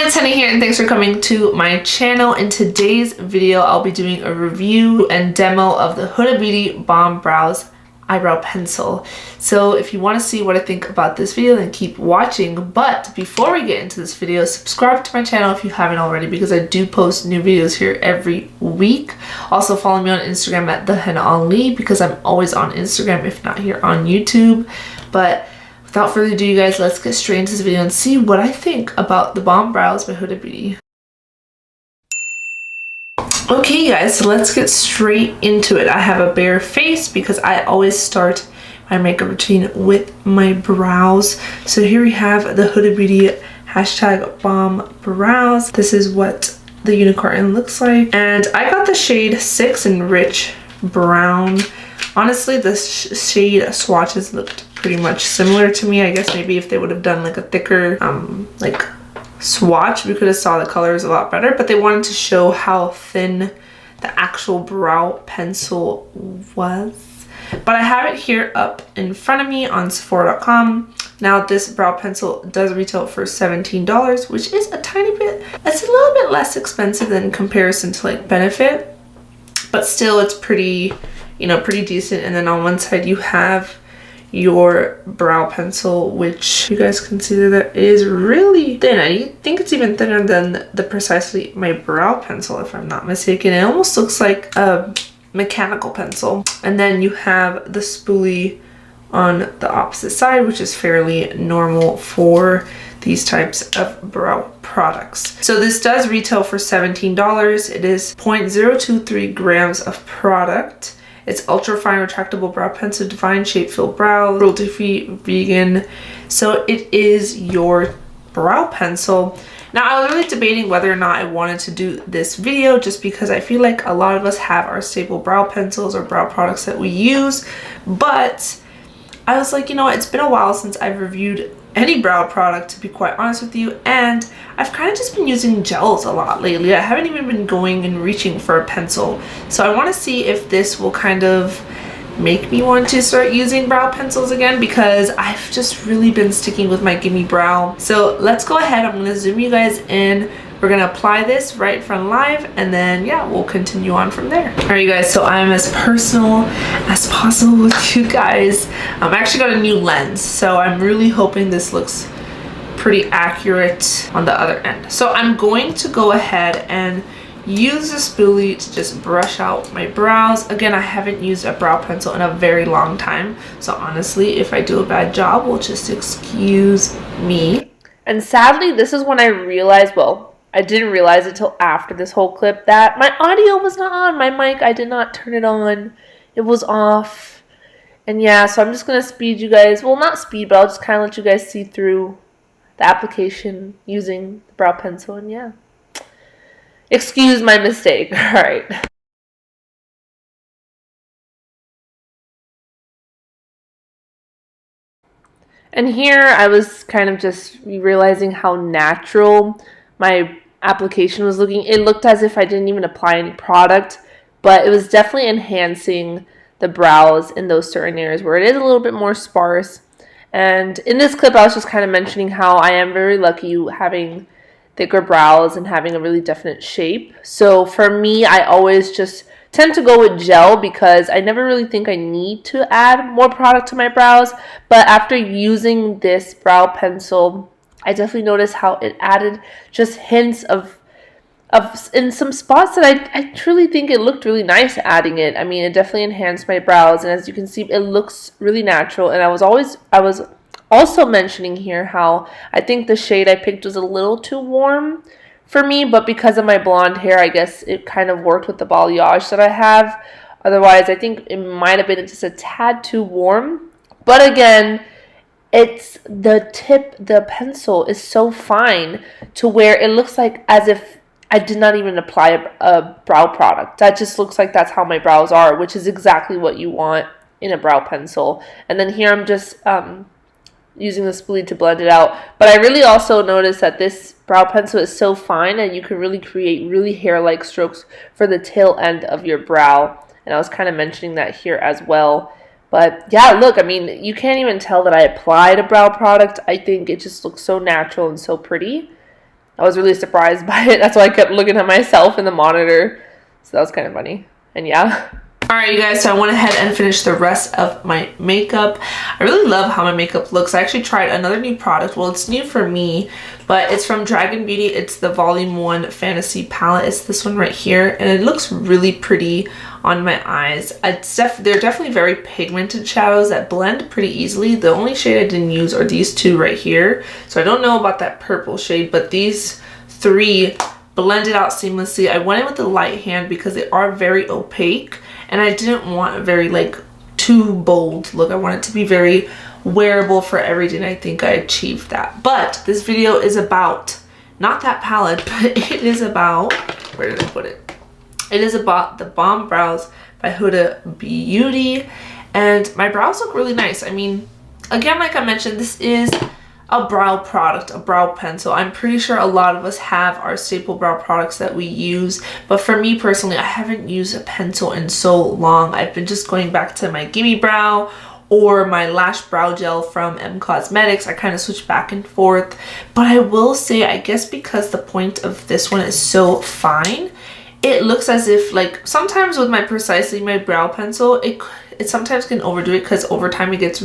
it's Henny here, and thanks for coming to my channel. In today's video, I'll be doing a review and demo of the Huda Beauty BombBrows eyebrow pencil. So if you want to see what I think about this video, then keep watching. But before we get into this video, subscribe to my channel if you haven't already, because I do post new videos here every week. Also follow me on Instagram at Thehennaali, because I'm always on Instagram, if not here on YouTube. But without further ado, you guys, let's get straight into this video and see what I think about the BombBrows by Huda Beauty. Okay guys, so let's get straight into it. I have a bare face because I always start my makeup routine with my brows. So here we have the Huda Beauty hashtag BombBrows. This is what the unicorn looks like. And I got the shade 6 in Rich Brown. Honestly, the shade swatches looked pretty much similar to me. I guess maybe if they would have done like a thicker like swatch, we could have saw the colors a lot better, but they wanted to show how thin the actual brow pencil was. But I have it here up in front of me on Sephora.com. Now this brow pencil does retail for $17, which is a tiny bit, it's a little bit less expensive than in comparison to like Benefit, but still it's pretty, you know, pretty decent. And then on one side you have your brow pencil, which you guys can see that is really thin. I think it's even thinner than the Precisely My Brow pencil, if I'm not mistaken. It almost looks like a mechanical pencil. And then you have the spoolie on the opposite side, which is fairly normal for these types of brow products. So this does retail for $17. It is 0.023 grams of product. It's ultra fine retractable brow pencil, divine shape filled brow, cruelty free, vegan. So it is your brow pencil. Now I was really debating whether or not I wanted to do this video, just because I feel like a lot of us have our staple brow pencils or brow products that we use. But I was like, you know what, it's been a while since I've reviewed any brow product, to be quite honest with you, and I've kind of just been using gels a lot lately. I haven't even been going and reaching for a pencil. So I want to see if this will kind of make me want to start using brow pencils again, because I've just really been sticking with my Gimme Brow. So let's go ahead. I'm going to zoom you guys in. We're going to apply this right in front live, and then yeah, we'll continue on from there. All right, you guys, so I'm as personal as possible with you guys. I actually got a new lens, so I'm really hoping this looks pretty accurate on the other end. So I'm going to go ahead and use the spoolie to just brush out my brows. Again, I haven't used a brow pencil in a very long time, so honestly, if I do a bad job, well, just excuse me. And sadly, this is when I realized, well, I didn't realize it till after this whole clip, that my audio was not on. My mic, I did not turn it on. It was off. And yeah, so I'm just going to speed you guys. Well, not speed, but I'll just kind of let you guys see through the application using the brow pencil. And yeah, excuse my mistake. All right. And here I was kind of just realizing how natural my application was looking. It looked as if I didn't even apply any product, but it was definitely enhancing the brows in those certain areas where it is a little bit more sparse. And in this clip, I was just kind of mentioning how I am very lucky having thicker brows and having a really definite shape. So for me, I always just tend to go with gel, because I never really think I need to add more product to my brows. But after using this brow pencil, I definitely noticed how it added just hints of in some spots that I truly think it looked really nice adding it. I mean, it definitely enhanced my brows, and as you can see, it looks really natural. And I was also mentioning here how I think the shade I picked was a little too warm for me, but because of my blonde hair, I guess it kind of worked with the balayage that I have. Otherwise, I think it might have been just a tad too warm. But again, it's the pencil is so fine to where it looks like as if I did not even apply a brow product. That just looks like that's how my brows are, which is exactly what you want in a brow pencil. And then here I'm just using the spoolie to blend it out. But I really also noticed that this brow pencil is so fine and you can really create really hair-like strokes for the tail end of your brow. And I was kind of mentioning that here as well. But yeah, look, I mean, you can't even tell that I applied a brow product. I think it just looks so natural and so pretty. I was really surprised by it. That's why I kept looking at myself in the monitor. So that was kind of funny. And yeah. Alright, you guys, so I went ahead and finished the rest of my makeup. I really love how my makeup looks. I actually tried another new product. Well, it's new for me, but it's from Dragon Beauty. It's the Volume 1 Fantasy Palette. It's this one right here, and it looks really pretty on my eyes. They're definitely very pigmented shadows that blend pretty easily. The only shade I didn't use are these two right here. So I don't know about that purple shade, but these three blended out seamlessly. I went in with the light hand because they are very opaque. And I didn't want a very like too bold look. I want it to be very wearable for every day, and I think I achieved that. But this video is about, not that palette, but it is about, where did I put it? It is about the BombBrows by Huda Beauty. And my brows look really nice. I mean, again, like I mentioned, this is a brow product, a brow pencil. I'm pretty sure a lot of us have our staple brow products that we use, but for me personally, I haven't used a pencil in so long. I've been just going back to my Gimme Brow or my lash brow gel from M Cosmetics. I kind of switch back and forth, but I will say, I guess because the point of this one is so fine, it looks as if, like, sometimes with my Precisely My Brow Pencil, it sometimes can overdo it because over time it gets,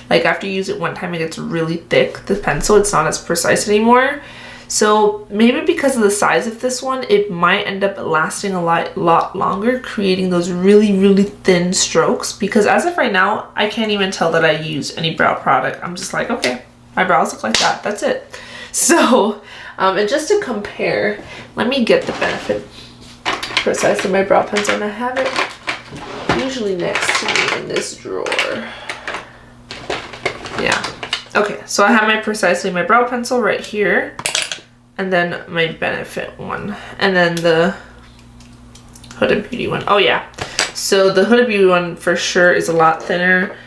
like, after you use it one time, it gets really thick, the pencil. It's not as precise anymore. So maybe because of the size of this one, it might end up lasting a lot longer, creating those really, really thin strokes. Because as of right now, I can't even tell that I use any brow product. I'm just like, okay, my brows look like that. That's it. So, and just to compare, let me get the Benefit Precisely My Brow Pencil, and I have it usually next to me in this drawer. Yeah. Okay, so I have my Precisely My Brow Pencil right here, and then my Benefit one, and then the Huda Beauty one. Oh yeah, so the Huda Beauty one for sure is a lot thinner.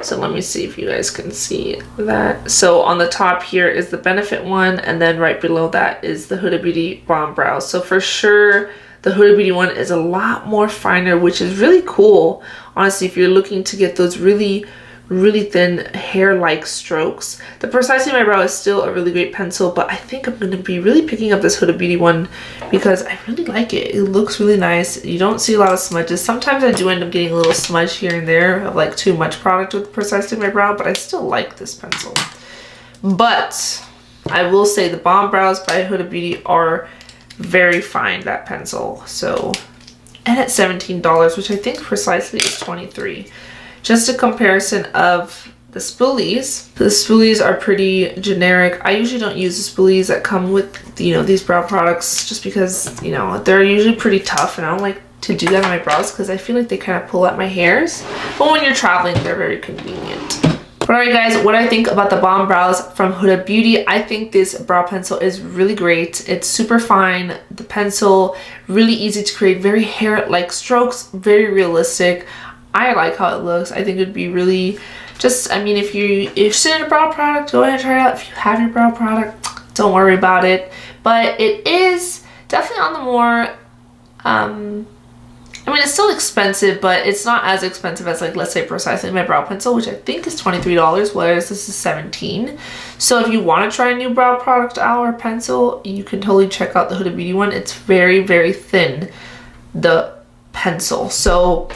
So let me see if you guys can see that. So on the top here is the Benefit one, and then right below that is the Huda Beauty BombBrows. So for sure, the Huda Beauty one is a lot more finer, which is really cool, honestly, if you're looking to get those really, really thin hair-like strokes. The Precisely My Brow is still a really great pencil, but I think I'm going to be really picking up this Huda Beauty one because I really like it. It looks really nice. You don't see a lot of smudges. Sometimes I do end up getting a little smudge here and there of like too much product with Precisely My Brow, but I still like this pencil. But I will say the BombBrows by Huda Beauty are very fine, that pencil. So, and at $17, which I think Precisely is $23. Just a comparison of the spoolies. The spoolies are pretty generic. I usually don't use the spoolies that come with, you know, these brow products, just because, you know, they're usually pretty tough, and I don't like to do that on my brows because I feel like they kind of pull at my hairs. But when you're traveling, they're very convenient. But alright guys, what I think about the BombBrows from Huda Beauty, I think this brow pencil is really great. It's super fine. The pencil, really easy to create, very hair-like strokes, very realistic. I like how it looks. I think it would be really just, I mean, if you're interested in a brow product, go ahead and try it out. If you have your brow product, don't worry about it. But it is definitely on the more, I mean, it's still expensive, but it's not as expensive as, like, let's say Precisely My Brow Pencil, which I think is $23, whereas this is $17. So if you want to try a new brow product or pencil, you can totally check out the Huda Beauty one. It's very, very thin, the pencil. So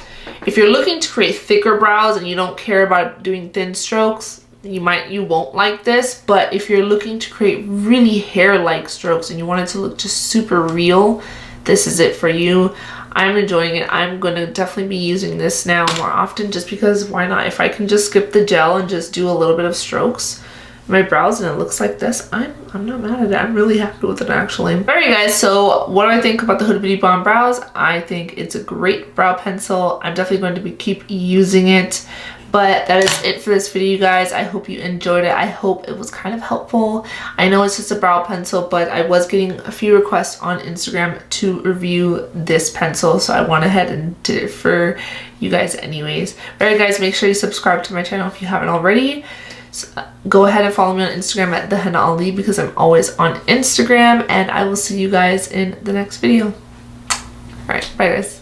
if you're looking to create thicker brows and you don't care about doing thin strokes, you won't like this. But if you're looking to create really hair-like strokes and you want it to look just super real, this is it for you. I'm enjoying it. I'm going to definitely be using this now more often, just because why not? If I can just skip the gel and just do a little bit of strokes in my brows and it looks like this, I'm not mad at it. I'm really happy with it, actually. Alright guys, so what do I think about the Huda Beauty BombBrows? I think it's a great brow pencil. I'm definitely going to keep using it. But that is it for this video, you guys. I hope you enjoyed it. I hope it was kind of helpful. I know it's just a brow pencil, but I was getting a few requests on Instagram to review this pencil, so I went ahead and did it for you guys anyways. Alright guys, make sure you subscribe to my channel if you haven't already. So go ahead and follow me on Instagram at Thehennaali, because I'm always on Instagram, and I will see you guys in the next video. Alright, bye guys.